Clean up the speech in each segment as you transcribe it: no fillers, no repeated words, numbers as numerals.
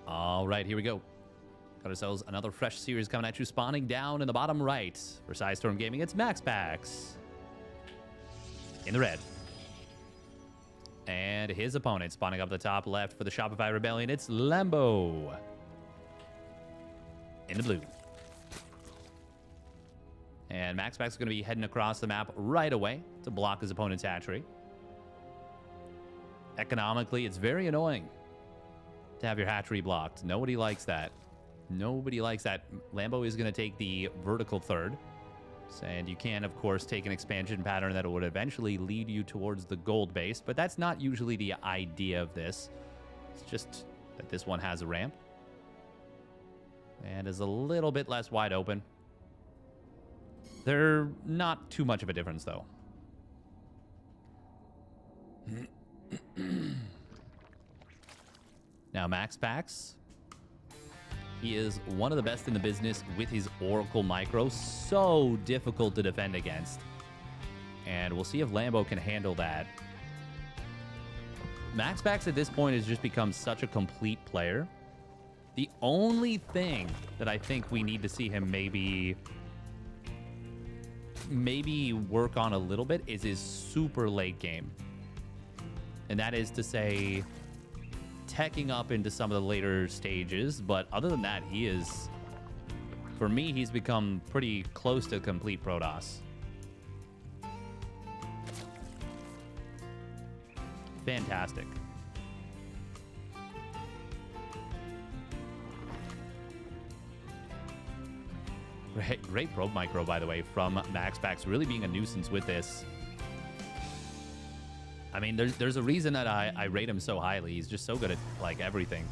All right, here we go. Got ourselves another fresh series coming at you, spawning down in the bottom right. For Storm Gaming, it's MaxPax. In the red. And his opponent spawning up the top left for the Shopify Rebellion, it's Lambo. In the blue. And MaxPax is going to be heading across the map right away to block his opponent's hatchery. Economically, it's very annoying to have your hatchery blocked. Nobody likes that. Nobody likes that. Lambo is going to take the vertical third. And you can, of course, take an expansion pattern that would eventually lead you towards the gold base, but that's not usually the idea of this. It's just that this one has a ramp and is a little bit less wide open. They're not too much of a difference, though. Now, MaxPax, he is one of the best in the business with his Oracle Micro. So difficult to defend against. And we'll see if Lambo can handle that. MaxPax at this point has just become such a complete player. The only thing that I think we need to see him maybe work on a little bit is his super late game. And that is to say, teching up into some of the later stages. But other than that, he is, for me, he's become pretty close to complete Protoss. Fantastic. Great probe micro, by the way, from MaxPax, really being a nuisance with this. I mean, there's a reason that I rate him so highly. He's just so good at, like, everything.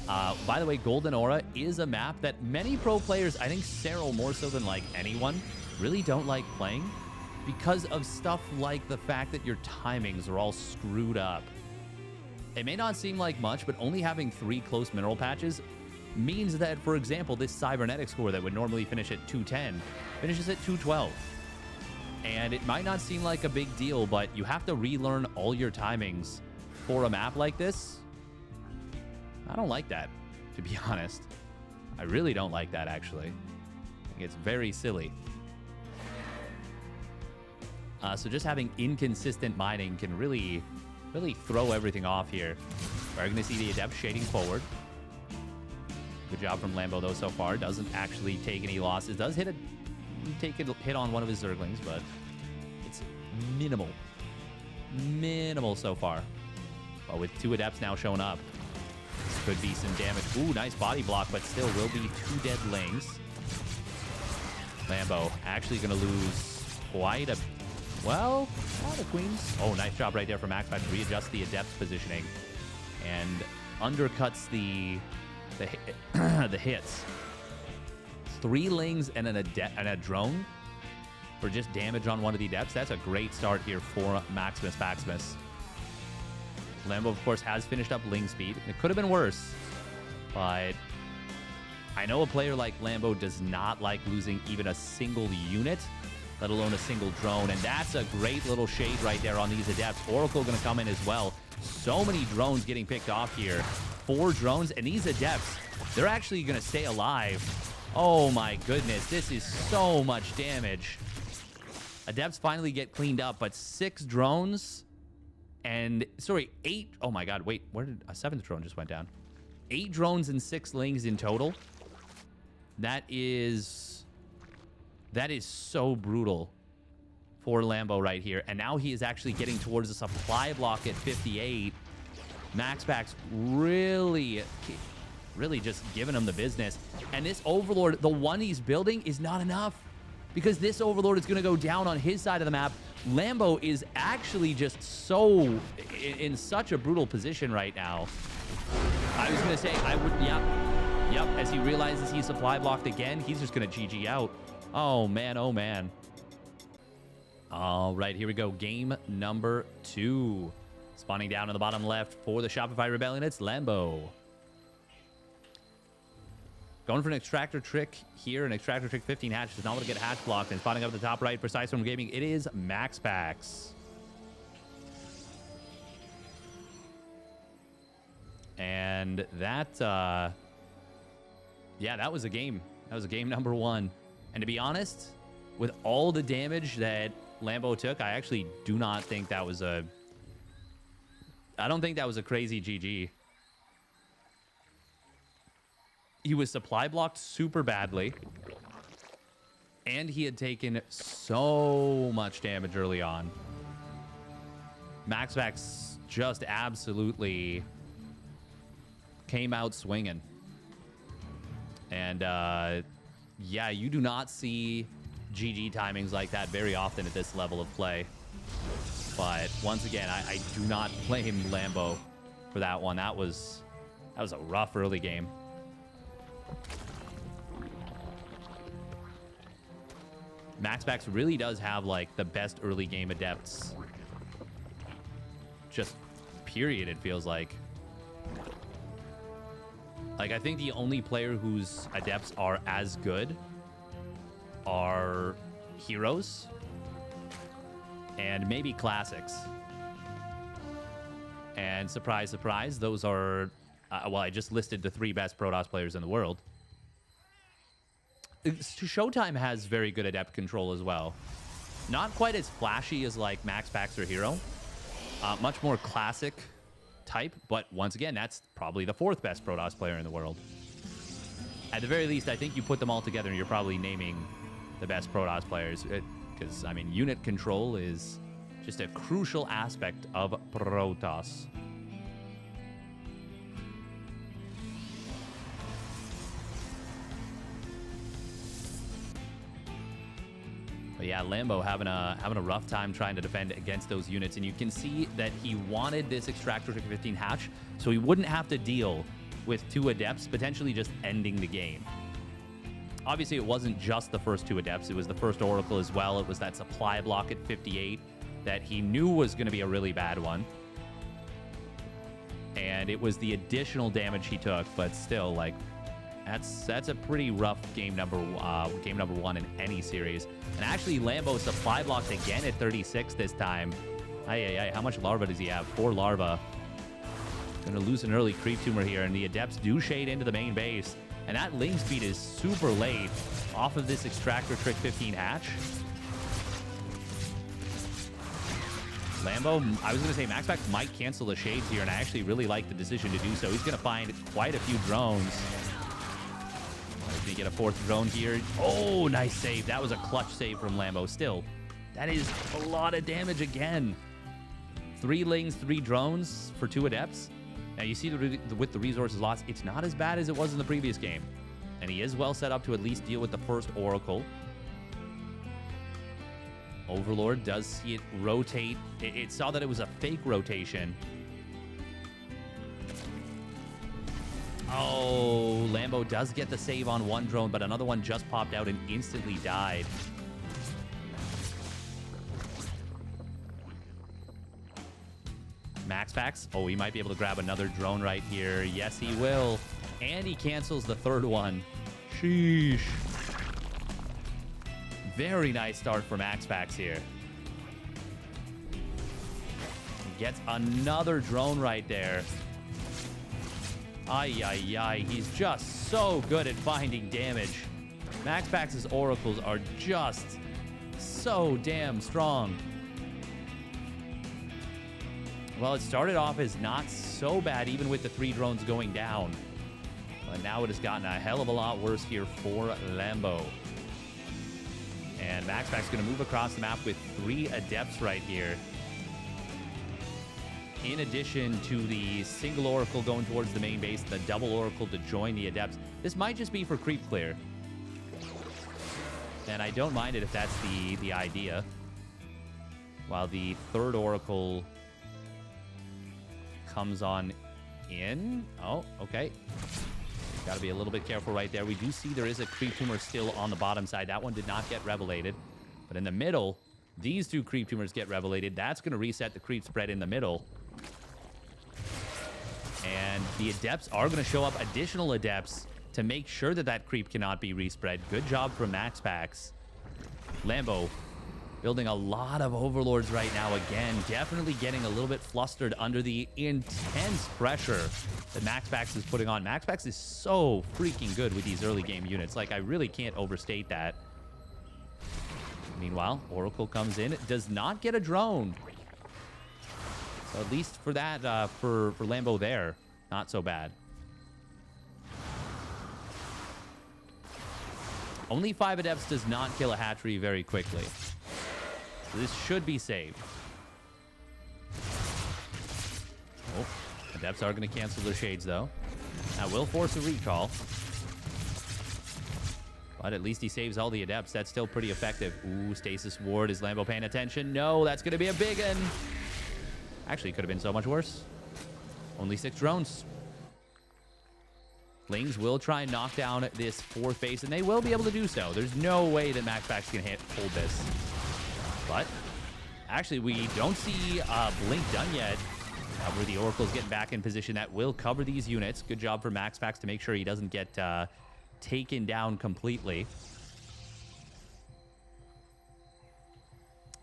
By the way, Golden Aura is a map that many pro players, I think Cyril more so than, like, anyone, really don't like playing because of stuff like the fact that your timings are all screwed up. It may not seem like much, but only having 3 close mineral patches means that, for example, this cybernetic score that would normally finish at 210 finishes at 212. And it might not seem like a big deal, but you have to relearn all your timings for a map like this. I don't like that, to be honest. I really don't like that, actually. I think it's very silly. So just having inconsistent mining can really throw everything off here. We're going to see the Adept shading forward. Good job from Lambo, though, so far. Doesn't actually take any losses. Does take a hit on one of his Zerglings, but it's minimal. Minimal so far. But with 2 Adepts now showing up, this could be some damage. Ooh, nice body block, but still will be 2 dead Lings. Lambo actually going to lose quite a... Well, the Queens. Oh, nice job right there from MaxPax to readjust the Adept's positioning and undercuts the hits. 3 Lings and a drone for just damage on one of the Adepts. That's a great start here for Maximus Paximus. Lambo, of course, has finished up Ling speed. It could have been worse, but I know a player like Lambo does not like losing even a single unit, let alone a single drone, and that's a great little shade right there on these Adepts. Oracle going to come in as well. So many drones getting picked off here. 4 drones, and these Adepts, they're actually going to stay alive. Oh my goodness, this is so much damage. Adepts finally get cleaned up, but 6 drones and, sorry, 8. Oh my god, wait, where did a 7th drone just went down? 8 drones and 6 Lings in total. That is so brutal for Lambo right here. And now he is actually getting towards the supply block at 58. MaxPax really just giving him the business. And this Overlord, the one he's building, is not enough because this Overlord is going to go down on his side of the map. Lambo is actually just so in such a brutal position right now. I was going to say, I would, yep. As he realizes he's supply blocked again, he's just going to GG out. Oh, man. Oh, man. All right, here we go. Game number 2. Spawning down in the bottom left for the Shopify Rebellion, it's Lambo. Going for an extractor trick here, an extractor trick 15 hatch. Does not want to get hatch blocked. And spawning up the top right for Storm Gaming, it is MaxPax. And And that, yeah, that was a game. That was a game number 1. And to be honest, with all the damage that Lambo took, I actually do not think that was a... I don't think that was a crazy GG. He was supply blocked super badly. And he had taken so much damage early on. MaxPax just absolutely came out swinging. And, yeah, you do not see GG timings like that very often at this level of play. But once again, I do not blame Lambo for that one. That was a rough early game. MaxPax really does have, like, the best early game adepts. Just period, it feels like. Like, I think the only player whose adepts are as good are heroes and maybe classics. And surprise, surprise, those are, well, I just listed the 3 best Protoss players in the world. Showtime has very good adept control as well. Not quite as flashy as like MaxPax or Hero. Much more classic type, but once again, that's probably the 4th best Protoss player in the world. At the very least, I think you put them all together and you're probably naming the best Protoss players. Because, I mean, unit control is just a crucial aspect of Protoss. But yeah, Lambo having a rough time trying to defend against those units, and you can see that he wanted this Extractor Trick 15 hatch, so he wouldn't have to deal with 2 adepts, potentially just ending the game. Obviously, it wasn't just the first 2 adepts; it was the first Oracle as well. It was that supply block at 58 that he knew was going to be a really bad one, and it was the additional damage he took. But still, like, that's a pretty rough game number 1 in any series. And actually, Lambo supply blocked again at 36 this time. How much larva does he have? 4 larva. Gonna lose an early creep tumor here, and the adepts do shade into the main base. And that ling speed is super late off of this Extractor Trick 15 hatch. Lambo, I was gonna say MaxPax might cancel the shades here, and I actually really like the decision to do so. He's gonna find quite a few drones. Can he get a 4th drone here? Oh, nice save. That was a clutch save from Lambo. Still, that is a lot of damage again. 3 lings, 3 drones for 2 adepts. Now, you see with the resources lost, it's not as bad as it was in the previous game. And he is well set up to at least deal with the first Oracle. Overlord does see it rotate. It saw that it was a fake rotation. Oh, Lambo does get the save on 1 drone, but another one just popped out and instantly died. MaxPax. Oh, he might be able to grab another drone right here. Yes, he will. And he cancels the 3rd one. Sheesh. Very nice start for MaxPax here. He gets another drone right there. Ay. He's just so good at finding damage. MaxPax's oracles are just so damn strong. Well, it started off as not so bad, even with the 3 drones going down. But now it has gotten a hell of a lot worse here for Lambo. And MaxPax is going to move across the map with 3 adepts right here. In addition to the single Oracle going towards the main base, the double Oracle to join the adepts. This might just be for creep clear. And I don't mind it if that's the idea. While the 3rd Oracle comes on in. Oh, okay. Got to be a little bit careful right there. We do see there is a creep tumor still on the bottom side. That one did not get revelated. But in the middle, these 2 creep tumors get revelated. That's going to reset the creep spread in the middle. And the adepts are going to show up additional adepts to make sure that that creep cannot be respread. Good job from MaxPax. Lambo Building a lot of overlords right now again. Definitely getting a little bit flustered under the intense pressure that MaxPax is putting on. MaxPax is so freaking good with these early game units. Like, I really can't overstate that. Meanwhile, Oracle comes in. Does not get a drone. So at least for that, for Lambo there, not so bad. Only 5 Adepts does not kill a hatchery very quickly. So this should be saved. Oh, Adepts are going to cancel their shades, though. That will force a recall. But at least he saves all the Adepts. That's still pretty effective. Ooh, Stasis Ward. Is Lambo paying attention? No, that's going to be a big one. Actually, could have been so much worse. Only 6 drones. Lings will try and knock down this 4th base, and they will be able to do so. There's no way that MaxPax can hold this. But actually, we don't see Blink done yet. Where the Oracle's getting back in position. That will cover these units. Good job for MaxPax to make sure he doesn't get taken down completely.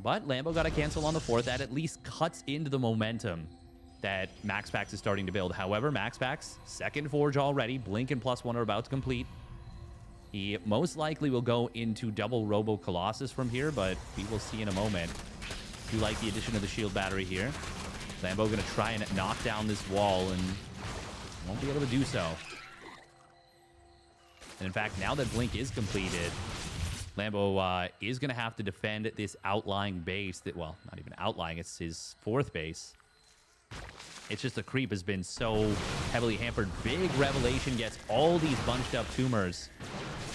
But Lambo got a cancel on the 4th. That at least cuts into the momentum that MaxPax is starting to build. However, MaxPax, 2nd Forge already. Blink and +1 are about to complete. He most likely will go into double Robo Colossus from here, but we will see in a moment. Do like the addition of the shield battery here. Lambo going to try and knock down this wall and won't be able to do so. And in fact, now that Blink is completed, Lambo is going to have to defend this outlying base. That, well, not even outlying, it's his 4th base. It's just the creep has been so heavily hampered. Big Revelation gets all these bunched up tumors.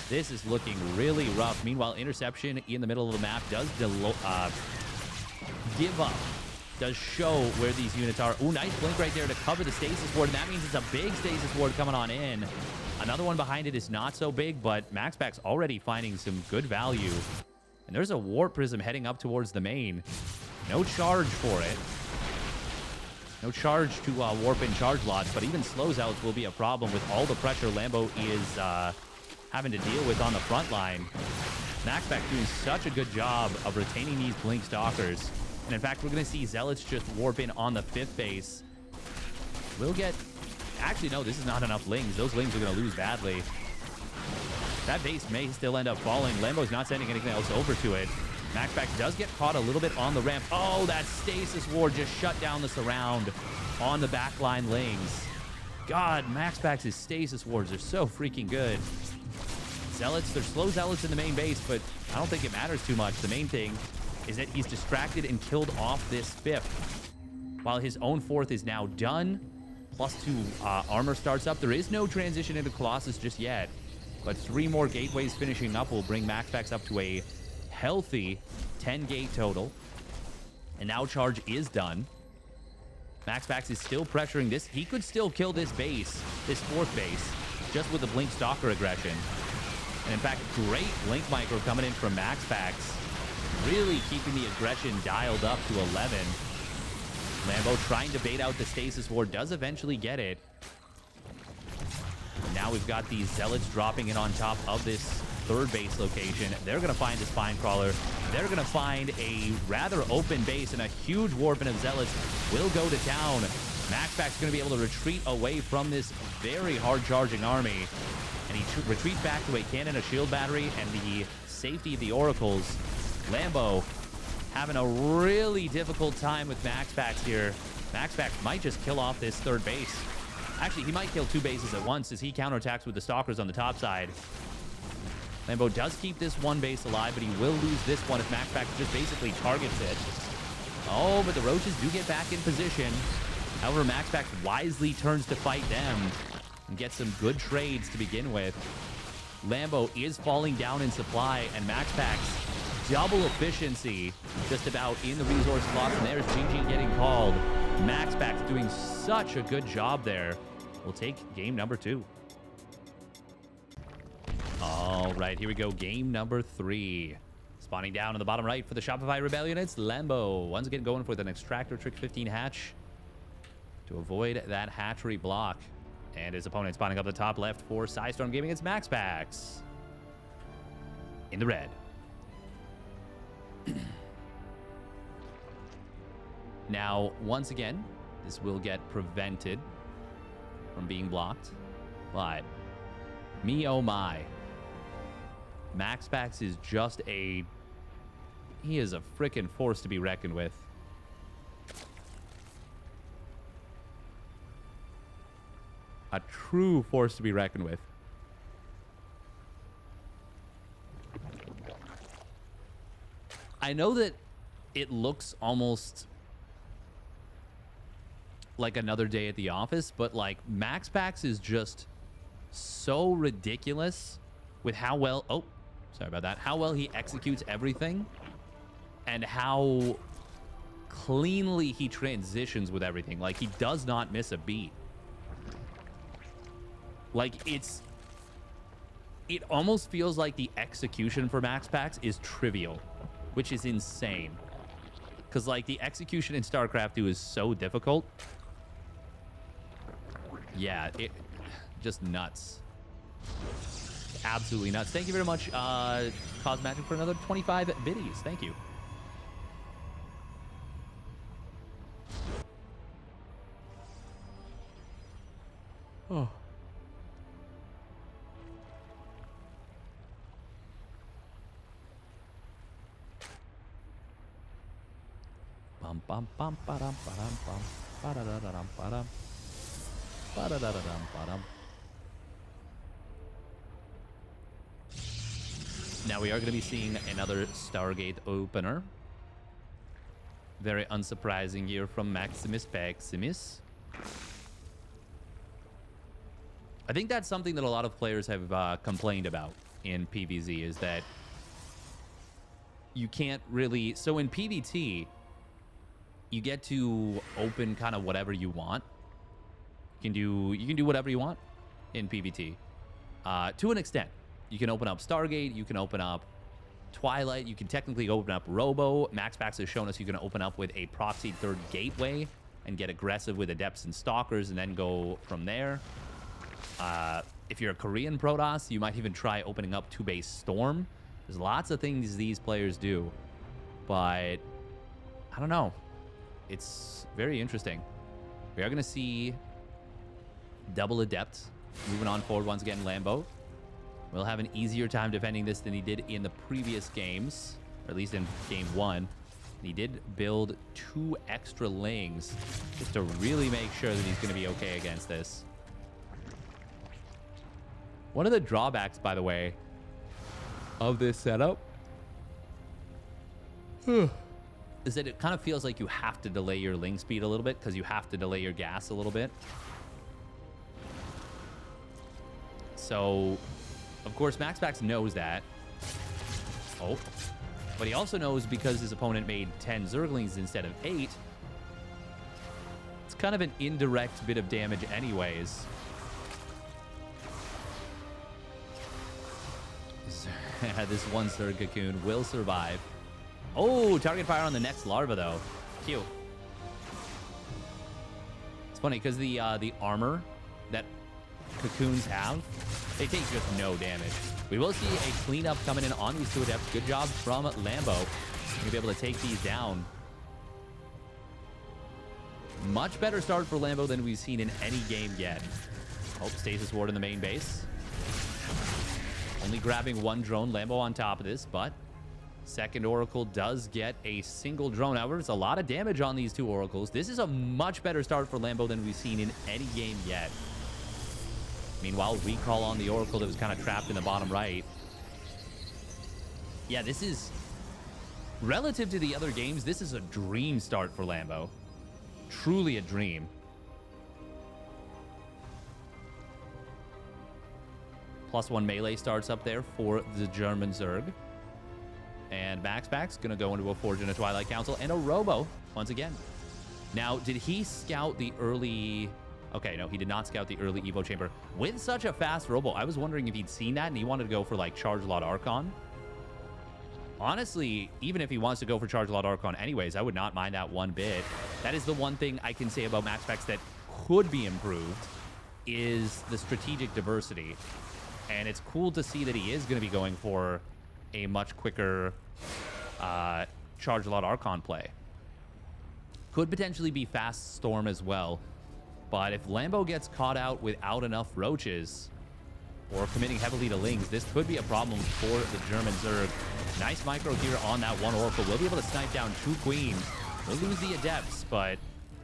This is looking really rough. Meanwhile, Interception in the middle of the map does give up. Does show where these units are. Ooh, nice Blink right there to cover the Stasis Ward. And that means it's a big Stasis Ward coming on in. Another one behind it is not so big, but MaxPax already finding some good value. And there's a Warp Prism heading up towards the main. No charge for it. No charge to warp in charge lots, but even slow outs will be a problem with all the pressure Lambo is having to deal with on the front line. MaxPax doing such a good job of retaining these Blink Stalkers. And in fact, we're going to see Zealots just warp in on the 5th base. We'll get... Actually, no, this is not enough Lings. Those Lings are going to lose badly. That base may still end up falling. Lambo's not sending anything else over to it. MaxPax does get caught a little bit on the ramp. Oh, that Stasis Ward just shut down the surround on the backline Lings. God, MaxPax's Stasis Wards are so freaking good. Zealots, there's slow Zealots in the main base, but I don't think it matters too much. The main thing is that he's distracted and killed off this 5th. While his own 4th is now done, +2 armor starts up. There is no transition into Colossus just yet, but 3 more gateways finishing up will bring MaxPax up to a healthy 10 gate total. And now charge is done. MaxPax is still pressuring this. He could still kill this base, this 4th base, just with the Blink Stalker aggression. And in fact, great Blink Micro coming in from MaxPax. Really keeping the aggression dialed up to 11. Lambo trying to bait out the Stasis Ward, does eventually get it. And now we've got these Zealots dropping in on top of this 3rd base location. They're going to find this Spine Crawler. They're going to find a rather open base, and a huge warping of Zealots will go to town. MaxPax going to be able to retreat away from this very hard charging army. And he retreats back to a cannon, a shield battery, and the safety of the Oracles. Lambo having a really difficult time with MaxPax here. MaxPax might just kill off this 3rd base. Actually, he might kill 2 bases at once as he counterattacks with the Stalkers on the top side. Lambo does keep this 1 base alive, but he will lose this one if MaxPax just basically targets it. Oh, but the Roaches do get back in position. However, MaxPax wisely turns to fight them and get some good trades to begin with. Lambo is falling down in supply, and MaxPax double efficiency just about in the resource loss, and there's GG getting called. MaxPax doing such a good job there. We'll take game number 2. All right, here we go. Game number 3. Spawning down in the bottom right for the Shopify Rebellion, it's Lambo. Once again going for an Extractor Trick 15 hatch to avoid that hatchery block. And his opponent spawning up the top left for Psystorm Gaming, it's MaxPax in the red. Now, once again, this will get prevented from being blocked. But, me oh my. MaxPax is just a... He is a freaking force to be reckoned with. A true force to be reckoned with. I know that it looks almost like another day at the office, but like MaxPax is just so ridiculous with how well... Oh, sorry about that. How well he executes everything and how cleanly he transitions with everything. Like, he does not miss a beat. Like, it almost feels like the execution for MaxPax is trivial, which is insane. Because, like, the execution in StarCraft 2 is so difficult. Yeah, it just nuts. Absolutely nuts. Thank you very much, Cosmagic, for another 25 biddies. Thank you. Oh. Bum bum bum ba-dum ba-dum bum ba-da-da-da-dum ba-dum ba-da-da-da-dum ba-dum. Now we are going to be seeing another Stargate opener. Very unsurprising here from MaxPax. I think that's something that a lot of players have complained about in PvZ, is that you can't really... So in PvT, you get to open kind of whatever you want. You can do whatever you want in PvT. To an extent. You can open up Stargate, you can open up Twilight, you can technically open up Robo. MaxPax has shown us you can open up with a proxied third gateway and get aggressive with Adepts and Stalkers and then go from there. If you're a Korean Protoss, you might even try opening up 2-base Storm. There's lots of things these players do, but I don't know. It's very interesting. We are going to see double Adept moving on forward once again. Lambo will have an easier time defending this than he did in the previous games, or at least in game 1. He did build 2 extra lings just to really make sure that he's going to be okay against this. One of the drawbacks, by the way, of this setup is that it kind of feels like you have to delay your ling speed a little bit because you have to delay your gas a little bit. So, of course, MaxPax knows that. Oh. But he also knows because his opponent made 10 Zerglings instead of 8, it's kind of an indirect bit of damage anyways. This one Zerg Cocoon will survive. Oh, target fire on the next larva, though. Cute. It's funny because the armor that cocoons have, they take just no damage. We will see a cleanup coming in on these 2 Adepts. Good job from Lambo. He'll be able to take these down. Much better start for Lambo than we've seen in any game yet. Oh, Stasis Ward in the main base. Only grabbing 1 drone. Lambo on top of this, but second Oracle does get a single drone. However, it's a lot of damage on these 2 Oracles. This is a much better start for Lambo than we've seen in any game yet. Meanwhile, recall on the Oracle that was kind of trapped in the bottom right. Yeah, this is... Relative to the other games, this is a dream start for Lambo. Truly a dream. +1 melee starts up there for the German Zerg. And MaxPax going to go into a Forge and a Twilight Council and a Robo once again. Now, did he scout the early... Okay, no, he did not scout the early Evo Chamber. With such a fast Robo, I was wondering if he'd seen that and he wanted to go for, like, Charge Lot Archon. Honestly, even if he wants to go for Charge Lot Archon anyways, I would not mind that one bit. That is the one thing I can say about MaxPax that could be improved, is the strategic diversity. And it's cool to see that he is going to be going for a much quicker Charge Lot Archon play. Could potentially be Fast Storm as well. But if Lambo gets caught out without enough roaches or committing heavily to Lings, this could be a problem for the German Zerg. Nice micro here on that one Oracle. We'll be able to snipe down 2 Queens. We'll lose the Adepts, but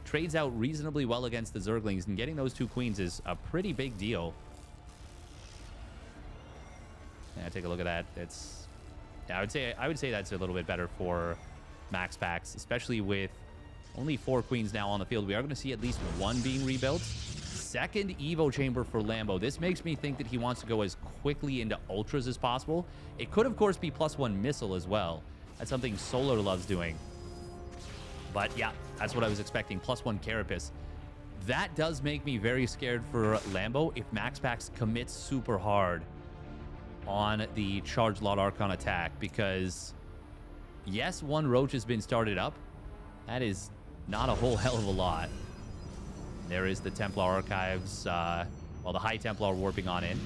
trades out reasonably well against the Zerglings, and getting those 2 Queens is a pretty big deal. Yeah, take a look at that. It's, yeah, I would say that's a little bit better for MaxPax, especially with only 4 Queens now on the field. We are going to see at least 1 being rebuilt. Second Evo chamber for Lambo. This makes me think that he wants to go as quickly into Ultras as possible. It could, of course, be +1 missile as well. That's something Solar loves doing. But yeah, that's what I was expecting. +1 Carapace. That does make me very scared for Lambo if MaxPax commits super hard on the Charge Lot Archon attack, because yes, 1 Roach has been started up. That is not a whole hell of a lot. There is the Templar Archives, well, the High Templar warping on in.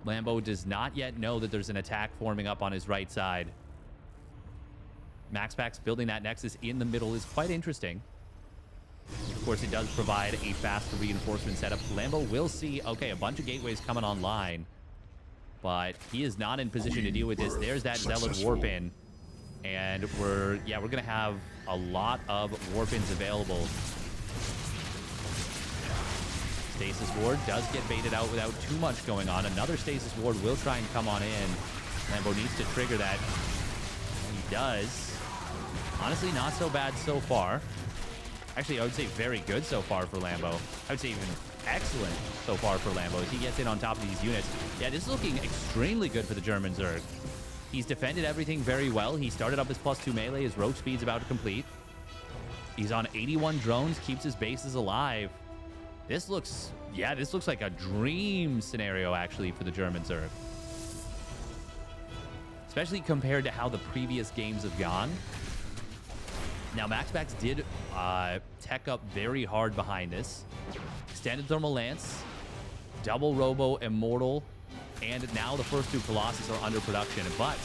Lambo does not yet know that there's an attack forming up on his right side. MaxPax building that Nexus in the middle is quite interesting. Of course, it does provide a faster reinforcement setup. Lambo will see, okay, a bunch of gateways coming online, but he is not in position to deal with this. There's that Zealot warp in, and we're gonna have a lot of warp-ins available. Stasis Ward does get baited out without too much going on. Another Stasis Ward will try and come on in. Lambo needs to trigger that. He does. Honestly, not so bad so far. Actually, I would say very good so far for Lambo. I would say even excellent so far for Lambo as he gets in on top of these units. Yeah, this is looking extremely good for the German Zerg. He's defended everything very well. He started up his +2 melee. His roach speed's about to complete. He's on 81 drones, keeps his bases alive. This looks like a dream scenario, actually, for the German Zerg. Especially compared to how the previous games have gone. Now, MaxPax did tech up very hard behind this. Extended Thermal Lance, double Robo Immortal, and now the first 2 Colossus are under production. But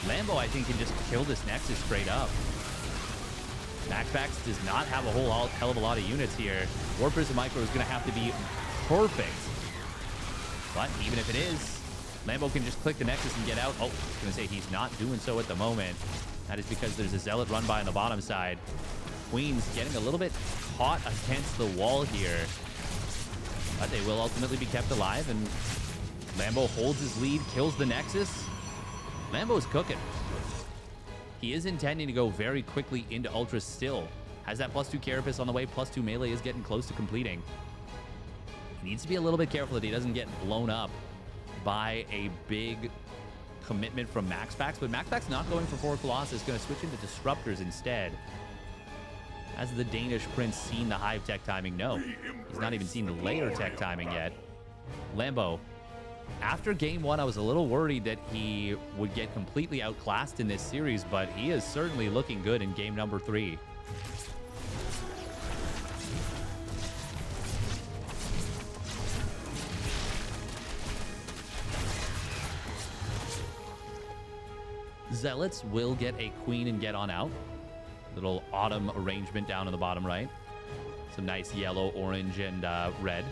Lambo, I think, can just kill this Nexus straight up. MaxPax does not have a whole hell of a lot of units here. Warp Prism Micro is going to have to be perfect. But even if it is, Lambo can just click the Nexus and get out. Oh, I was going to say he's not doing so at the moment. That is because there's a Zealot run by on the bottom side. Queens getting a little bit caught against the wall here. But they will ultimately be kept alive, and Lambo holds his lead, kills the Nexus. Lambo's cooking. He is intending to go very quickly into Ultra still. Has that +2 Carapace on the way, +2 melee is getting close to completing. He needs to be a little bit careful that he doesn't get blown up by a big commitment from MaxPax, but MaxPax not going for 4 Colossus, going to switch into Disruptors instead. Has the Danish Prince seen the Hive tech timing? No. He's not even seen the layer tech timing yet. Lambo, after game 1, I was a little worried that he would get completely outclassed in this series, but he is certainly looking good in game number 3. Zealots will get a queen and get on out. Little autumn arrangement down in the bottom right. Some nice yellow, orange, and red.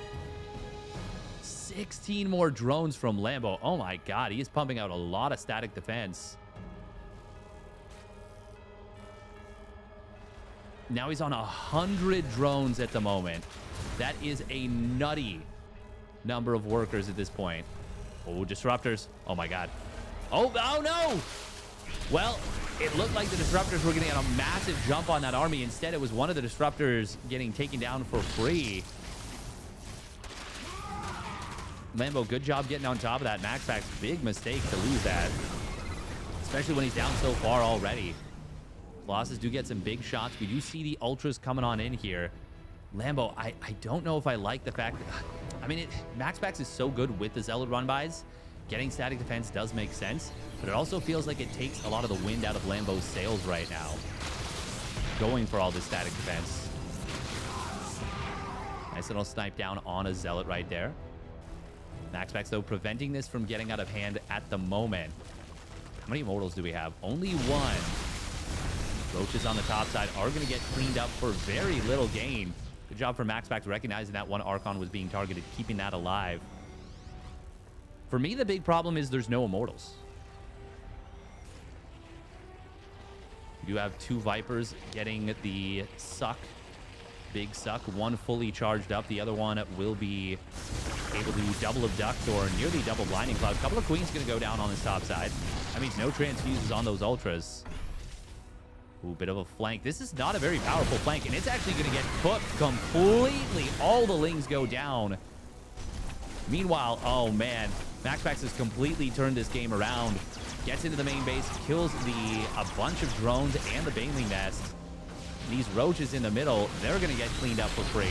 16 more drones from Lambo. Oh my god, he is pumping out a lot of static defense. Now he's on 100 drones at the moment. That is a nutty number of workers at this point. Oh, Disruptors. Oh my god. Oh no! Well, it looked like the Disruptors were getting a massive jump on that army. Instead, it was one of the Disruptors getting taken down for free. Lambo, good job getting on top of that. MaxPax, big mistake to lose that. Especially when he's down so far already. Colossus do get some big shots. We do see the Ultras coming on in here. Lambo, I don't know if I like the fact that... I mean, MaxPax is so good with the Zealot run-bys. Getting static defense does make sense, but it also feels like it takes a lot of the wind out of Lambo's sails right now. Going for all this static defense. Nice little snipe down on a Zealot right there. MaxPax, though, preventing this from getting out of hand at the moment. How many Immortals do we have? Only 1. Roaches on the top side are going to get cleaned up for very little gain. Good job for MaxPax recognizing that one Archon was being targeted, keeping that alive. For me, the big problem is there's no Immortals. You have 2 Vipers getting the suck. Big suck. One fully charged up. The other one will be able to double abduct or nearly double blinding cloud. A couple of Queens going to go down on this top side. That means no transfuses on those Ultras. Ooh, bit of a flank. This is not a very powerful flank, and it's actually going to get cooked completely. All the Lings go down. Meanwhile, oh man, MaxPax has completely turned this game around. Gets into the main base, kills a bunch of drones and the Baneling nest. These Roaches in the middle, they're going to get cleaned up for free.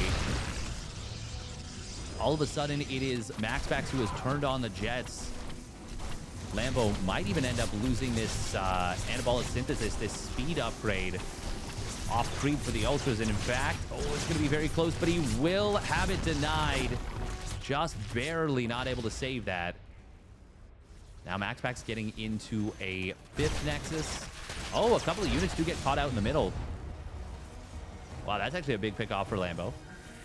All of a sudden, it is MaxPax who has turned on the Jets. Lambo might even end up losing this anabolic synthesis, this speed upgrade. Off creep for the Ultras, and in fact, oh, it's going to be very close, but he will have it denied. Just barely not able to save that. Now MaxPax getting into a 5th Nexus. Oh, a couple of units do get caught out in the middle. Wow, that's actually a big pick off for Lambo.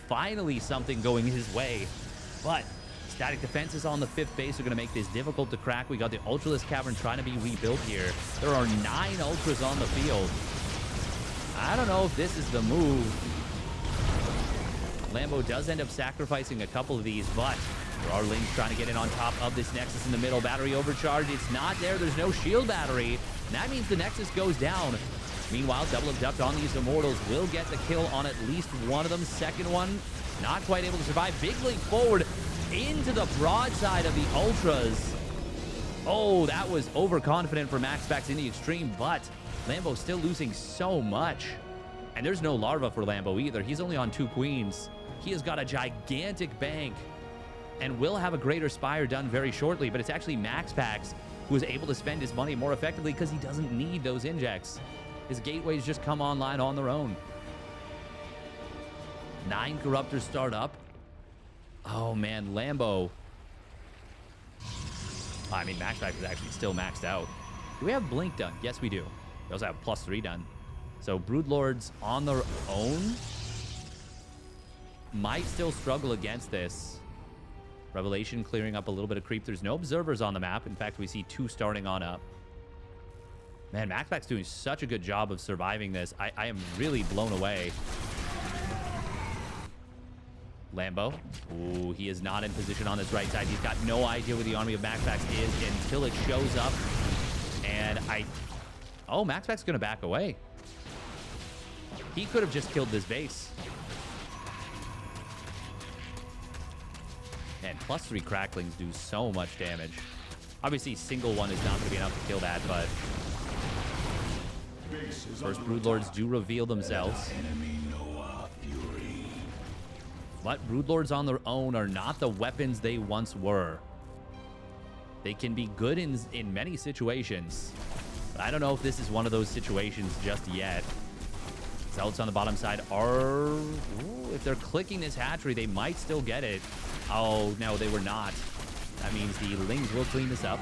Finally something going his way. But static defenses on the 5th base are going to make this difficult to crack. We got the Ultralisk Cavern trying to be rebuilt here. There are 9 Ultras on the field. I don't know if this is the move. Lambo does end up sacrificing a couple of these, but there are Lings trying to get in on top of this Nexus in the middle. Battery overcharge. It's not there. There's no shield battery. And that means the Nexus goes down. Meanwhile, double abduct on these Immortals will get the kill on at least one of them. Second one, not quite able to survive. Big leap forward into the broadside of the Ultras. Oh, that was overconfident for MaxPax in the extreme, but Lambo still losing so much. And there's no Larva for Lambo either. He's only on 2 Queens. He has got a gigantic bank and will have a Greater Spire done very shortly, but it's actually MaxPax who is able to spend his money more effectively because he doesn't need those injects. His gateways just come online on their own. 9 Corruptors start up. Oh man, Lambo. I mean, MaxPax is actually still maxed out. Do we have Blink done? Yes, we do. We also have +3 done. So Broodlords on their own might still struggle against this. Revelation clearing up a little bit of creep. There's no observers on the map. In fact, we see 2 starting on up. Man, MaxPax doing such a good job of surviving this. I am really blown away. Lambo. Ooh, he is not in position on this right side. He's got no idea where the army of MaxPax is until it shows up. And oh, MaxPax is going to back away. He could have just killed this base. Man, +3 cracklings do so much damage. Obviously, single one is not going to be enough to kill that, but first Broodlords do reveal themselves. But Broodlords on their own are not the weapons they once were. They can be good in many situations, but I don't know if this is one of those situations just yet. Zealots on the bottom side are... Ooh, if they're clicking this hatchery, they might still get it. Oh, no, they were not. That means the Lings will clean this up.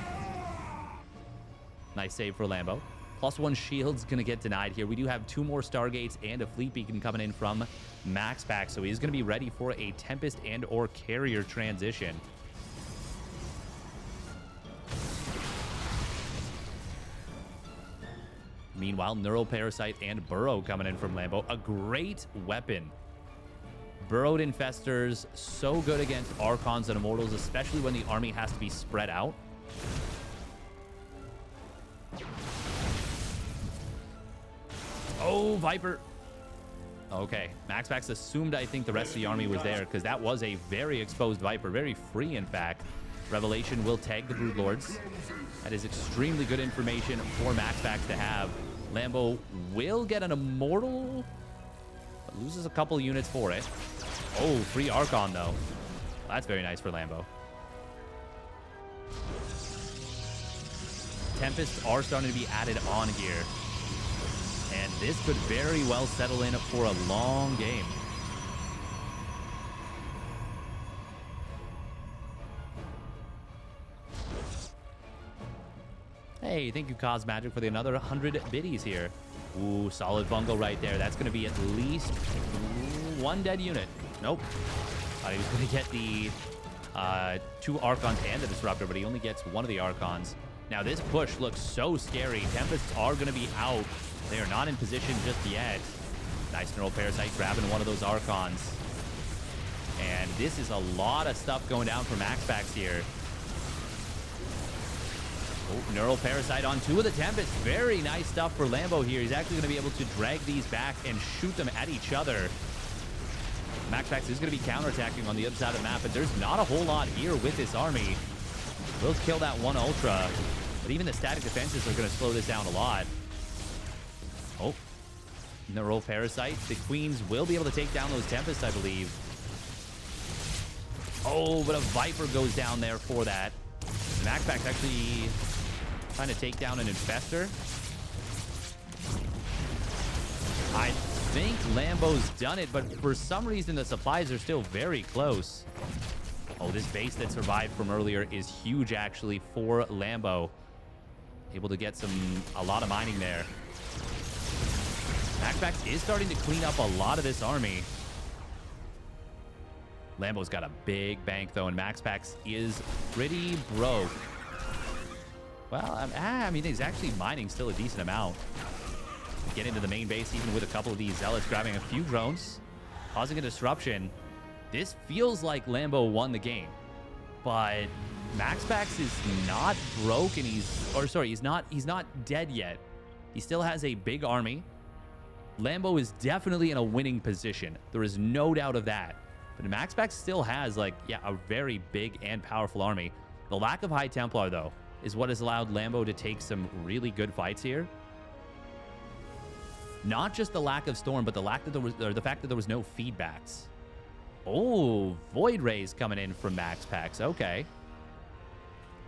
Nice save for Lambo. +1 shield's going to get denied here. We do have 2 more Stargates and a Fleet Beacon coming in from MaxPax, so he's going to be ready for a Tempest and or Carrier transition. Meanwhile, Neuroparasite and Burrow coming in from Lambo. A great weapon. Burrowed Infestors, so good against Archons and Immortals, especially when the army has to be spread out. Oh, Viper. Okay, MaxPax assumed, I think, the rest of the army was there because that was a very exposed Viper, very free, in fact. Revelation will tag the Broodlords. That is extremely good information for MaxPax to have. Lambo will get an Immortal, but loses a couple units for it. Oh, free Archon, though. Well, that's very nice for Lambo. Tempests are starting to be added on here. And this could very well settle in for a long game. Hey, thank you, Cosmagic, for the another 100 biddies here. Ooh, solid fungal right there. That's going to be at least one dead unit. Nope. Thought he was going to get the 2 Archons and the Disruptor, but he only gets one of the Archons. Now, this push looks so scary. Tempests are going to be out. They are not in position just yet. Nice Neural Parasite grabbing one of those Archons. And this is a lot of stuff going down for MaxPax here. Oh, Neural Parasite on 2 of the Tempests. Very nice stuff for Lambo here. He's actually going to be able to drag these back and shoot them at each other. MaxPax is going to be counterattacking on the other side of the map, but there's not a whole lot here with this army. Will kill that 1 Ultra, but even the static defenses are going to slow this down a lot. Oh, Neural Parasite. The Queens will be able to take down those Tempests, I believe. Oh, but a Viper goes down there for that. MaxPax actually trying to take down an Infestor. I think Lambo's done it, but for some reason the supplies are still very close. Oh, this base that survived from earlier is huge actually for Lambo. Able to get a lot of mining there. MaxPax is starting to clean up a lot of this army. Lambo's got a big bank though, and MaxPax is pretty broke. Well, I mean, he's actually mining still a decent amount. Get into the main base even with a couple of these Zealots, grabbing a few drones, causing a disruption. This feels like Lambo won the game, but MaxPax is not broke, and he's not dead yet. He still has a big army. Lambo is definitely in a winning position. There is no doubt of that. But MaxPax still has, like, yeah, a very big and powerful army. The lack of High Templar, though, is what has allowed Lambo to take some really good fights here. Not just the lack of Storm, but the fact that there was no feedbacks. Oh, Void Rays coming in from MaxPax. Okay.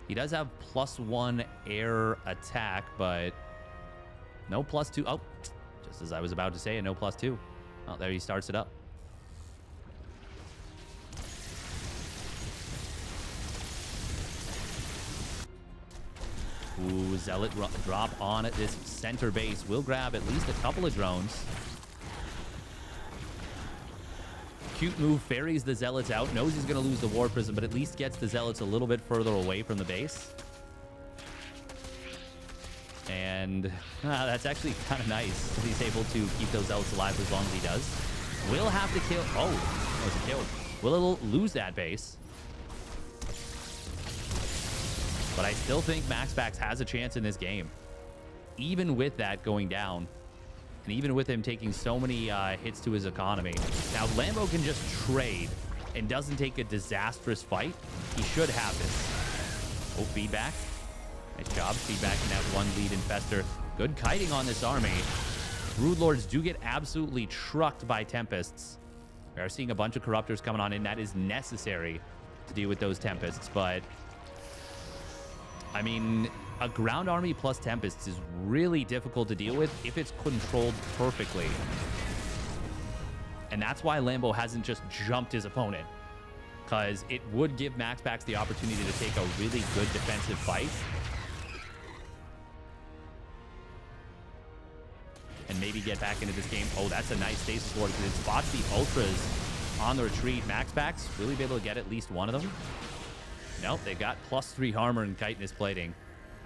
He does have +1 air attack, but no +2. Oh, just as I was about to say, no +2. Oh, there he starts it up. Ooh, Zealot drop on at this center base. Will grab at least a couple of drones. Cute move, ferries the Zealots out. Knows he's going to lose the War Prism, but at least gets the Zealots a little bit further away from the base. And that's actually kind of nice that he's able to keep those Zealots alive as long as he does. Will have to kill... Oh, that was a kill. Will lose that base. But I still think MaxPax has a chance in this game. Even with that going down. And even with him taking so many hits to his economy. Now, Lambo can just trade and doesn't take a disastrous fight. He should have this. Oh, feedback. Nice job. Feedback in that 1 lead Infestor. Good kiting on this army. Broodlords do get absolutely trucked by Tempests. We are seeing a bunch of Corruptors coming on in. That is necessary to deal with those Tempests, but... I mean, a ground army plus Tempests is really difficult to deal with if it's controlled perfectly. And that's why Lambo hasn't just jumped his opponent. Because it would give MaxPax the opportunity to take a really good defensive fight. And maybe get back into this game. Oh, that's a nice stasis ward because it spots the Ultras on the retreat. MaxPax really be able to get at least one of them. Nope, they've got +3 armor and chitinous plating.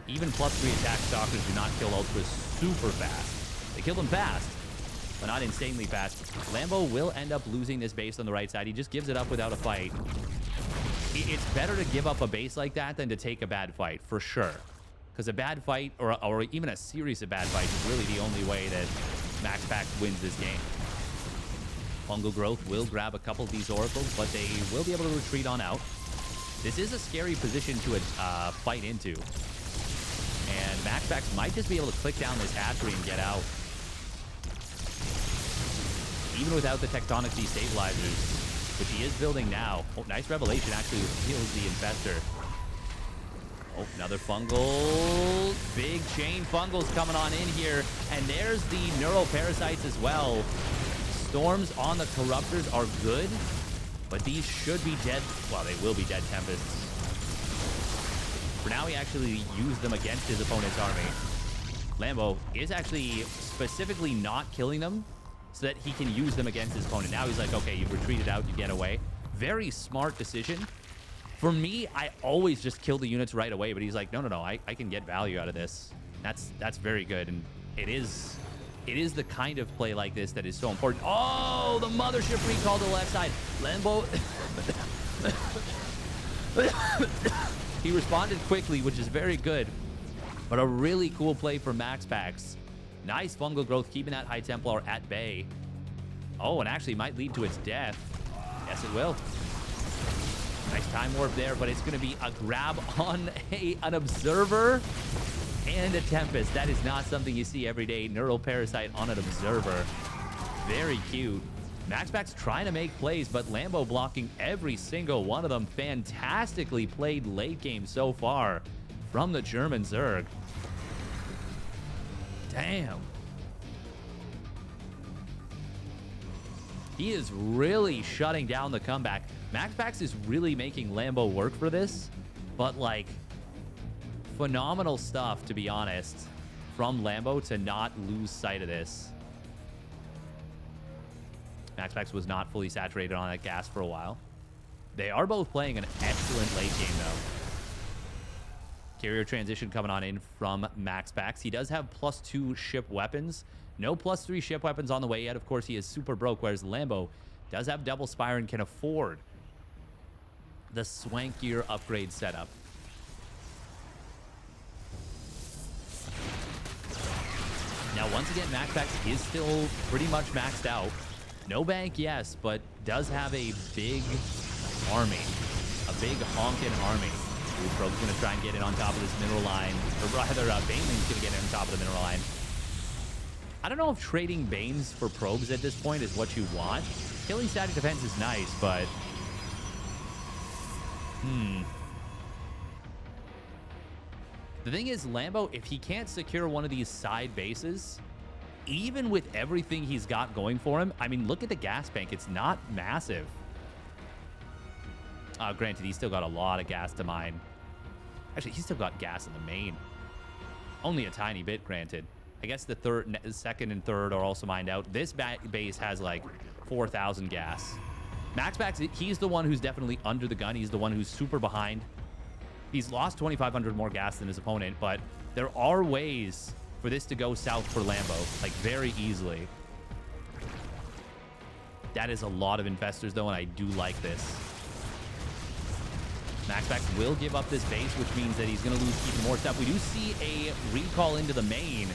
Even +3 attack stalkers do not kill Ultras super fast. They kill them fast, but not insanely fast. Lambo will end up losing this base on the right side. He just gives it up without a fight. It's better to give up a base like that than to take a bad fight, for sure. Because a bad fight, or even a series of bad fights, is really the only way that MaxPax wins this game. Fungal Growth will grab a couple of these Oracles, but they will be able to retreat on out. This is a scary position to fight into. And MaxPax might just be able to click down this hatchery and get out. Even without the Tectonic Destabilizers, which he is building now. Oh, nice Revelation actually heals the Infestor. Oh, another Fungal. Big chain Fungals coming on in here. And there's the Neural Parasites as well. Storms on the Corruptors are good. But these should be dead. Well, they will be dead Tempests. For now, he actually used them against his opponent's army. Lambo is actually specifically not killing them so that he can use them against his opponent. Now he's like, okay, you've retreated out, you get away. Very smart decision. For me, I always just kill the units right away, but he's like, no, I can get value out of this. That's very good, and it is the kind of play like this that is so important. Oh, the mothership recall to the left side. Lambo. He responded quickly, which is very good, but a really cool play for MaxPax. Nice fungal growth, keeping that High Templar at bay. Oh, and actually might lead to its death. Yes, it will. Nice time warp there, but it's going to be a grab on an Observer and a Tempest. That is not something you see every day. Neural Parasite on an Observer. Very cute. MaxPax trying to make plays, but Lambo blocking every single one of them. Fantastically played late game so far from the German Zerg. Damn. He is really shutting down the comeback. MaxPax is really making Lambo work for this, but like phenomenal stuff, to be honest, from Lambo to not lose sight of this. MaxPax was not fully saturated on that gas for a while. They are both playing an excellent late game, though. Carrier transition coming on in from MaxPax. He does have +2 ship weapons. No +3 ship weapons on the way yet. Of course, he is super broke, whereas Lambo does have double Spire and can afford the swankier upgrade setup. Now, once again, MaxPax is still pretty much maxed out. No bank, yes, but does have a big army. A big honkin' army. Probe's going to try and get in on top of this mineral line. Or rather, Baneling's going to get in on top of the mineral line. I don't know if trading Banes for probes at this point is what you want. Killing static defense is nice, but... The thing is, Lambo, if he can't secure one of these side bases, even with everything he's got going for him, I mean, look at the gas bank. It's not massive. Granted, he's still got a lot of gas to mine. Actually, he's still got gas in the main. Only a tiny bit, granted. I guess the second and third are also mined out. This base has like 4,000 gas. MaxPax, he's the one who's definitely under the gun. He's the one who's super behind. He's lost 2,500 more gas than his opponent, but there are ways for this to go south for Lambo, like very easily. That is a lot of investors, though, and I do like this. MaxPax will give up this base, which means that he's going to lose even more stuff. We do see a recall into the main.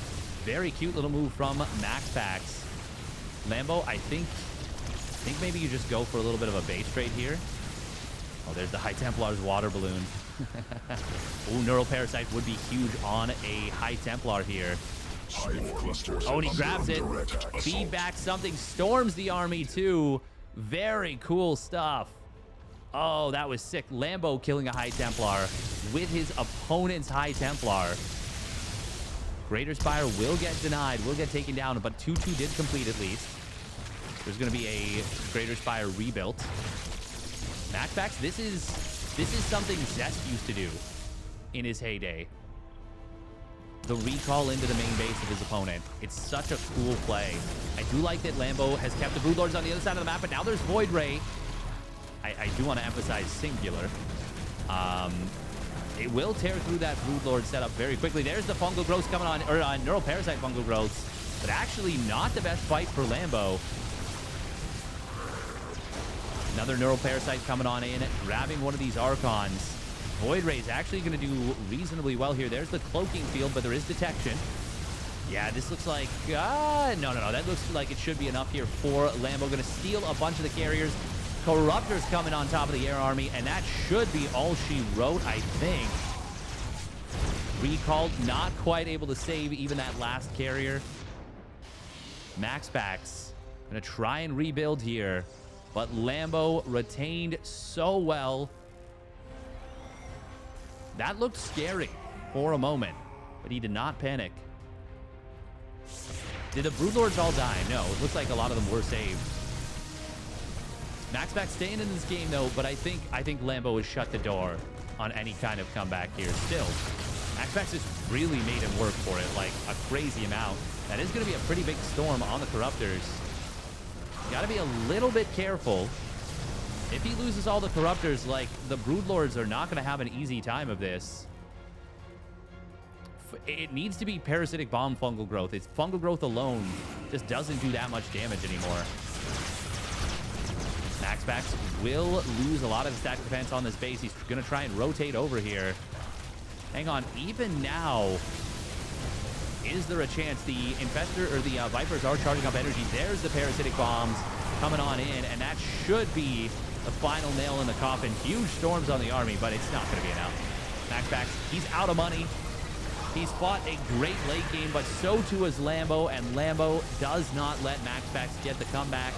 Very cute little move from MaxPax. Lambo, I think maybe you just go for a little bit of a base trade here. Oh, there's the High Templar's water balloon. Oh, Neural Parasite would be huge on a High Templar here. Oh, and he grabs it. Feedback something. Storms the army, too. Very cool stuff. Oh, that was sick. Lambo killing a High Templar with his opponent's High Templar. Greater Spire will get denied, will get taken down, but 2-2 did complete at least. There's going to be a Greater Spire rebuilt. MaxPax, this is something Zest used to do in his heyday. The recall into the main base of his opponent. It's such a cool play. I do like that Lambo has kept the Broodlords on the other side of the map, but now there's Void Ray. I do want to emphasize singular. It will tear through that Broodlord setup very quickly. There's the Fungal Growth coming on, or Neural Parasite Fungal Growths, but actually not the best fight for Lambo. Another Neural Parasite coming on in, grabbing one of these Archons. Void Ray is actually going to do reasonably well here. There's the Cloaking Field, but there is detection. Yeah, this looks like... no. That looks like it should be enough here for Lambo. Going to steal a bunch of the carriers. Corruptor's coming on top of the air army, and that should be all she wrote, I think. Recalled, not quite able to save even that last carrier. MaxPax going to try and rebuild here, but Lambo retained so well. That looked scary for a moment, but he did not panic. Did the Broodlords all die? No, it looks like a lot of them were saved. MaxPax staying in this game, though, but I think Lambo has shut the door on any kind of comeback here still. MaxPax has really made him work for it, like a crazy amount. That is going to be a pretty big storm on the Corruptors. Got to be a little bit careful. If he loses all the Corruptors, like, the Broodlords are not going to have an easy time of this. It needs to be Parasitic Bomb Fungal Growth. It's Fungal Growth alone just doesn't do that much damage anymore. MaxPax will lose a lot of stack defense on this base. He's going to try and rotate over here. Hang on. Even now, is there a chance the Infestor or the Vipers are charging up energy? There's the Parasitic Bombs coming on in, and that should be the final nail in the coffin. Huge storms on the army, but it's not going to be enough. MaxPax, he's out of money. He's fought a great late game, but so too is Lambo, and Lambo does not let MaxPax get the comeback.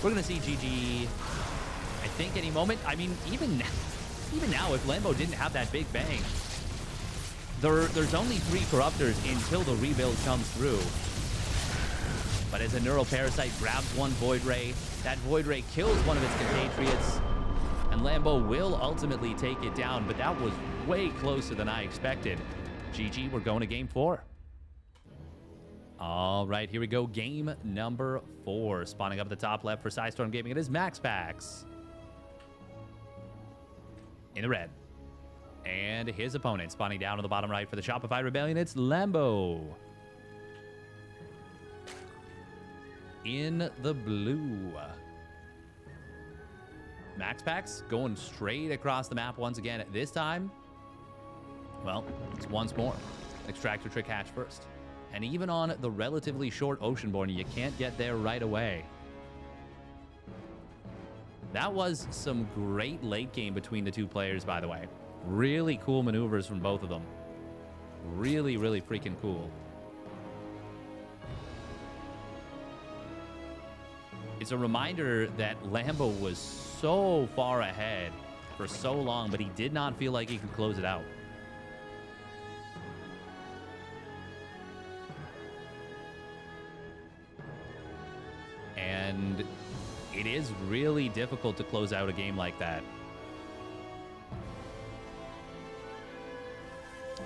We're going to see GG, I think, any moment. I mean, even now, if Lambo didn't have that big bang, there's only 3 Corruptors until the rebuild comes through. But as a Neural Parasite grabs one Void Ray, that Void Ray kills one of its compatriots, and Lambo will ultimately take it down, but that was way closer than I expected. GG, we're going to game 4. All right, here we go. Game number 4. Spawning up at the top left for Psystorm Gaming, it is MaxPax. In the red. And his opponent spawning down on the bottom right for the Shopify Rebellion, it's Lambo. In the blue. MaxPax going straight across the map once again. This time, well, it's once more. Extractor Trick Hatch first. And even on the relatively short Oceanborn, you can't get there right away. That was some great late game between the two players, by the way. Really cool maneuvers from both of them. Really, really freaking cool. It's a reminder that Lambo was so far ahead for so long, but he did not feel like he could close it out. And it is really difficult to close out a game like that.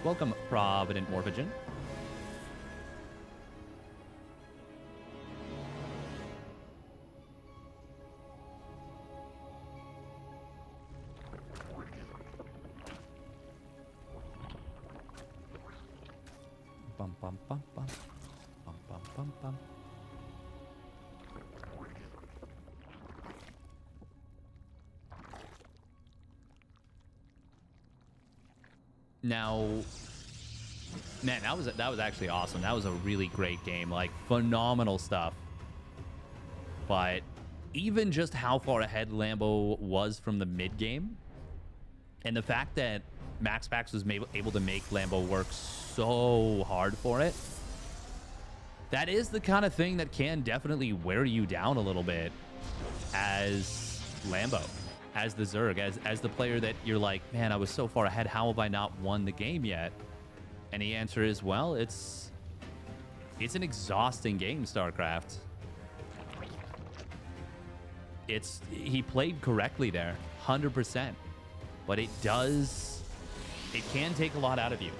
Welcome, Provident Morphogen. Bum, bum, bum, bum. Bum, bum, bum, bum. Now, man, that was actually awesome. That was a really great game, like phenomenal stuff. But even just how far ahead Lambo was from the mid game, and the fact that MaxPax was able to make Lambo work so hard for it, that is the kind of thing that can definitely wear you down a little bit as Lambo. As the Zerg, as the player that you're like, man, I was so far ahead. How have I not won the game yet? And the answer is, well, it's an exhausting game, StarCraft. He played correctly there, 100%. But it can take a lot out of you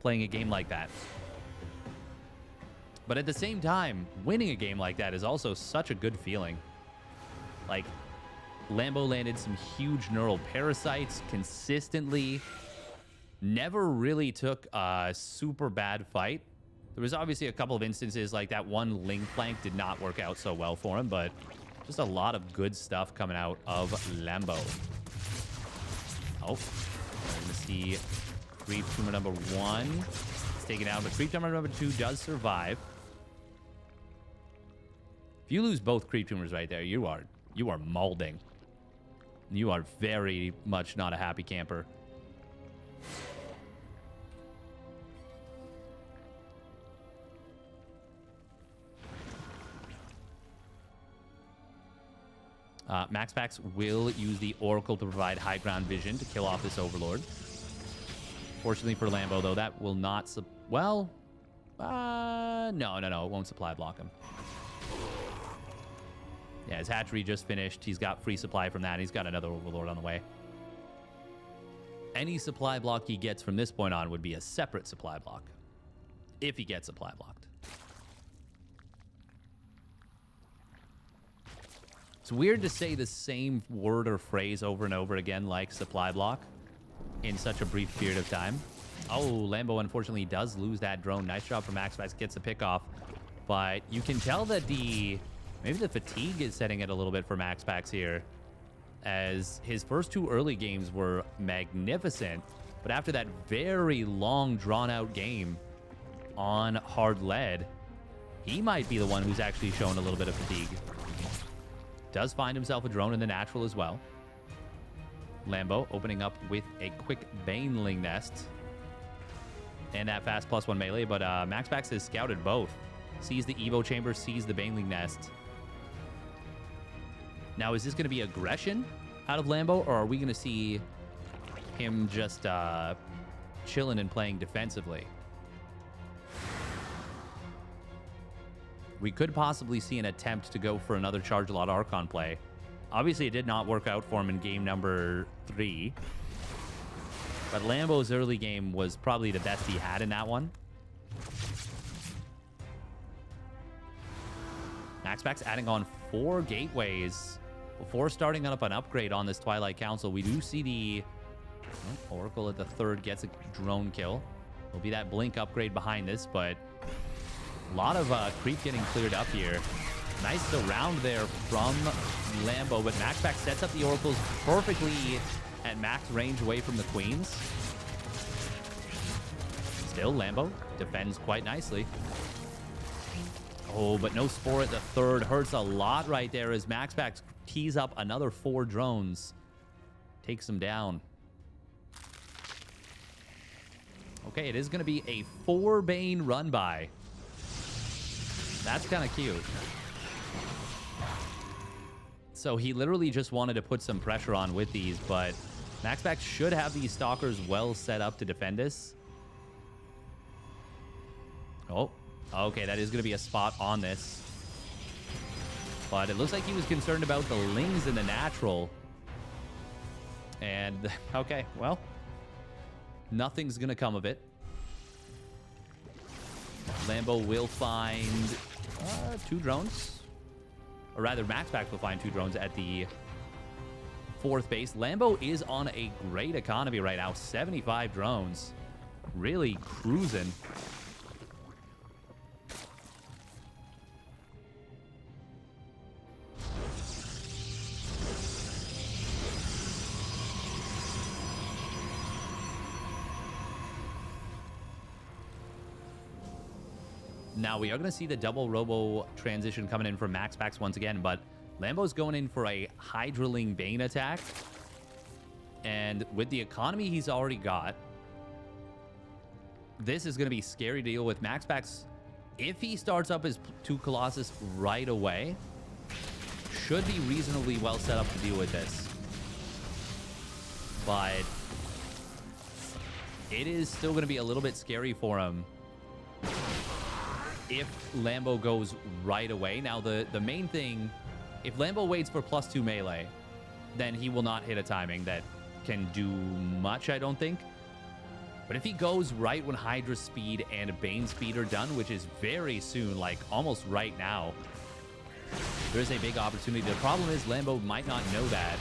playing a game like that. But at the same time, winning a game like that is also such a good feeling. Like, Lambo landed some huge neural parasites consistently. Never really took a super bad fight. There was obviously a couple of instances like that one Ling flank did not work out so well for him, but just a lot of good stuff coming out of Lambo. Oh, we're going to see Creep Tumor number 1. It's taken out, but Creep Tumor number 2 does survive. If you lose both Creep Tumors right there, you are molding. You are very much not a happy camper. MaxPax will use the Oracle to provide high ground vision to kill off this Overlord. Fortunately for Lambo, though, that will not... no, it won't supply block him. Yeah, his hatchery just finished. He's got free supply from that. He's got another Overlord on the way. Any supply block he gets from this point on would be a separate supply block. If he gets supply blocked. It's weird to say the same word or phrase over and over again like supply block in such a brief period of time. Oh, Lambo unfortunately does lose that drone. Nice job from MaxPax, gets the pick off. But you can tell that maybe the fatigue is setting it a little bit for MaxPax here, as his first two early games were magnificent. But after that very long, drawn-out game on hard lead, he might be the one who's actually shown a little bit of fatigue. Does find himself a drone in the natural as well. Lambo opening up with a quick Baneling nest. And that fast +1 melee, but MaxPax has scouted both. Sees the Evo chamber, sees the Baneling nest. Now, is this going to be aggression out of Lambo, or are we going to see him just chilling and playing defensively? We could possibly see an attempt to go for another Charge a Lot Archon play. Obviously, it did not work out for him in game number 3. But Lambo's early game was probably the best he had in that one. MaxPax adding on 4 gateways before starting up an upgrade on this Twilight Council. We do see the Oracle at the 3rd gets a drone kill. Will be that blink upgrade behind this, but a lot of creep getting cleared up here. Nice surround there from Lambo, but MaxPax sets up the Oracles perfectly at max range away from the Queens. Still, Lambo defends quite nicely. Oh, but no Spore at the 3rd. Hurts a lot right there as MaxPax tees up another 4 drones. Takes them down. Okay, it is going to be a 4 Bane run by. That's kind of cute. So he literally just wanted to put some pressure on with these, but MaxPax should have these Stalkers well set up to defend this. Oh, okay, that is going to be a spot on this. But it looks like he was concerned about the Lings in the natural. And, okay, well, nothing's going to come of it. Lambo will find 2 drones. Or rather, MaxPax will find 2 drones at the 4th base. Lambo is on a great economy right now. 75 drones. Really cruising. Now, we are going to see the double robo transition coming in from MaxPax once again, but Lambo's going in for a Hydraling Bane attack. And with the economy he's already got, this is going to be scary to deal with. MaxPax, if he starts up his 2 Colossus right away, should be reasonably well set up to deal with this. But it is still going to be a little bit scary for him if Lambo goes right away. Now, the main thing, if Lambo waits for +2 melee, then he will not hit a timing that can do much, I don't think. But if he goes right when Hydra speed and Bane speed are done, which is very soon, like almost right now, there's a big opportunity. The problem is Lambo might not know that.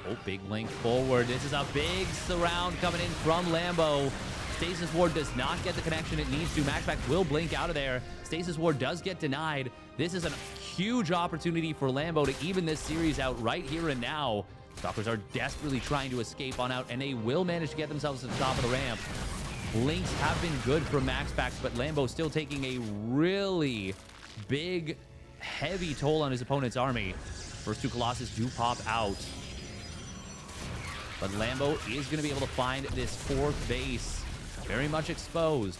Oh, big link forward. This is a big surround coming in from Lambo. Stasis Ward does not get the connection it needs to. MaxPax will blink out of there. Stasis Ward does get denied. This is a huge opportunity for Lambo to even this series out right here and now. Stalkers are desperately trying to escape on out, and they will manage to get themselves to the top of the ramp. Links have been good for MaxPax, but Lambo still taking a really big, heavy toll on his opponent's army. First 2 Colossus do pop out. But Lambo is going to be able to find this 4th base. Very much exposed.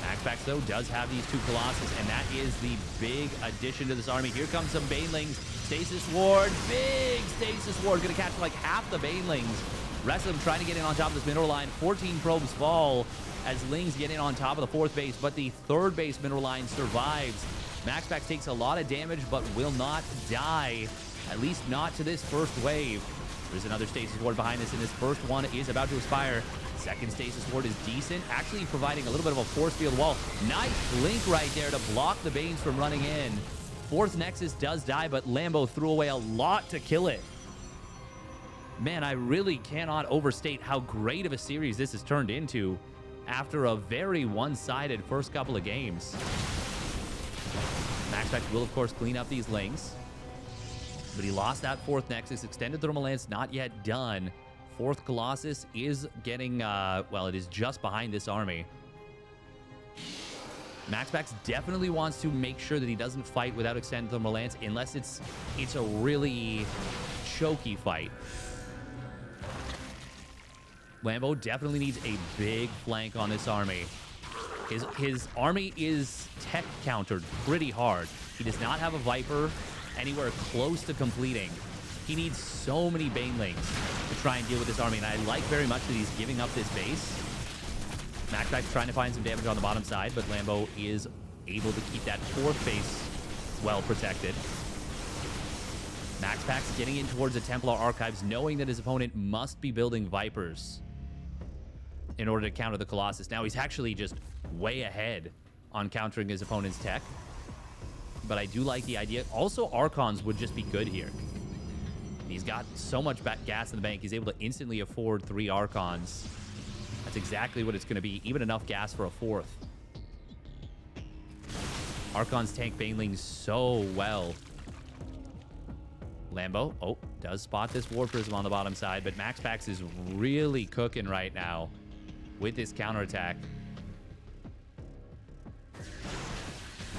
MaxPax, though, does have these 2 Colossus, and that is the big addition to this army. Here comes some Banelings. Stasis Ward, big Stasis Ward. Going to catch like half the Banelings. Rest of them trying to get in on top of this mineral line. 14 probes fall as Lings get in on top of the 4th base, but the 3rd base mineral line survives. MaxPax takes a lot of damage, but will not die. At least not to this first wave. There's another stasis ward behind us, and this first one is about to expire. Second stasis ward is decent, actually providing a little bit of a force field wall. Nice blink right there to block the Banes from running in. Fourth Nexus does die, but Lambo threw away a lot to kill it. Man, I really cannot overstate how great of a series this has turned into after a very one-sided first couple of games. MaxPax will, of course, clean up these lanes. But he lost that fourth Nexus. Extended Thermal Lance not yet done. Fourth Colossus is getting, well, it is just behind this army. MaxPax definitely wants to make sure that he doesn't fight without Extended Thermal Lance unless it's a really choky fight. Lambo definitely needs a big flank on this army. His army is tech countered pretty hard. He does not have a Viper anywhere close to completing. He needs so many Banelings to try and deal with this army, and I like very much that he's giving up this base. MaxPax trying to find some damage on the bottom side, but Lambo is able to keep that fourth base well protected. MaxPax getting in towards the Templar Archives, knowing that his opponent must be building Vipers in order to counter the Colossus. Now he's actually just way ahead on countering his opponent's tech. But I do like the idea. Also, Archons would just be good here. He's got so much gas in the bank. He's able to instantly afford 3 Archons. That's exactly what it's going to be. Even enough gas for a 4th. Archons tank Banelings so well. Lambo, oh, does spot this War Prism on the bottom side, but MaxPax is really cooking right now with this counterattack.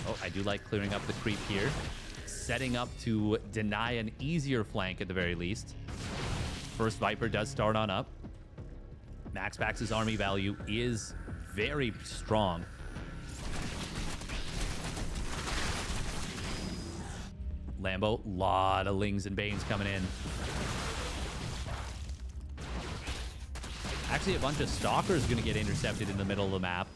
Oh, I do like clearing up the creep here. Setting up to deny an easier flank at the very least. First Viper does start on up. MaxPax's army value is very strong. Lambo, lot of Lings and Banes coming in. Actually, a bunch of Stalkers going to get intercepted in the middle of the map.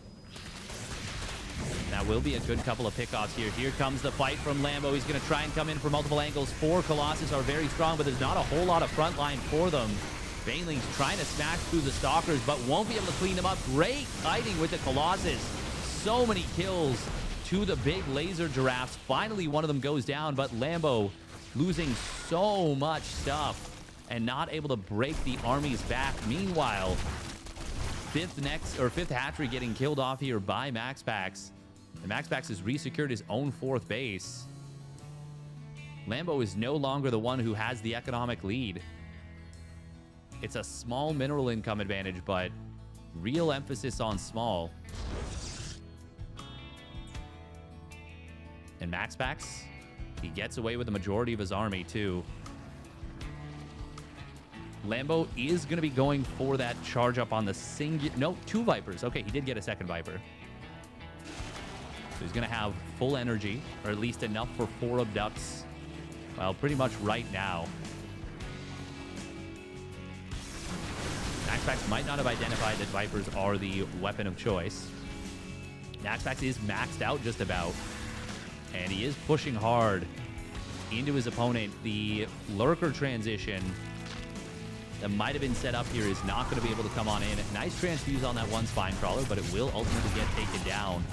That will be a good couple of pickoffs here. Here comes the fight from Lambo. He's going to try and come in from multiple angles. 4 Colossus are very strong, but there's not a whole lot of front line for them. Banelings trying to smash through the Stalkers, but won't be able to clean them up. Great fighting with the Colossus. So many kills to the big laser giraffes. Finally, one of them goes down, but Lambo losing so much stuff and not able to break the army's back. Meanwhile, fifth hatchery getting killed off here by MaxPax. And MaxPax has resecured his own 4th base. Lambo is no longer the one who has the economic lead. It's a small mineral income advantage, but real emphasis on small. And MaxPax, he gets away with the majority of his army, too. Lambo is going to be going for that charge up on the no, 2 Vipers. Okay, he did get a second Viper. So he's going to have full energy, or at least enough for 4 abducts. Well, pretty much right now. MaxPax might not have identified that Vipers are the weapon of choice. MaxPax is maxed out just about. And he is pushing hard into his opponent. The Lurker transition that might have been set up here is not going to be able to come on in. Nice transfuse on that one Spine Crawler, but it will ultimately get taken down.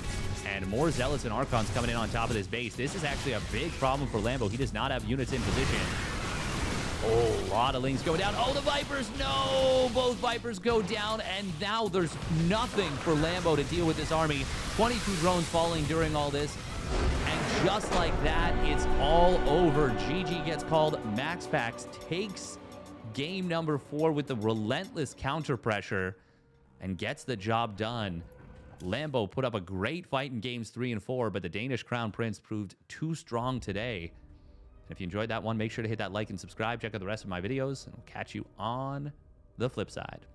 And more Zealots and Archons coming in on top of this base. This is actually a big problem for Lambo. He does not have units in position. Oh, a lot of Lings going down. Oh, the Vipers, no! Both Vipers go down, and now there's nothing for Lambo to deal with this army. 22 drones falling during all this. And just like that, it's all over. GG gets called. MaxPax takes game number 4 with the relentless counter pressure and gets the job done. Lambo put up a great fight in games 3 and 4, but the Danish Crown Prince proved too strong today. If you enjoyed that one, make sure to hit that like and subscribe. Check out the rest of my videos, and we'll catch you on the flip side.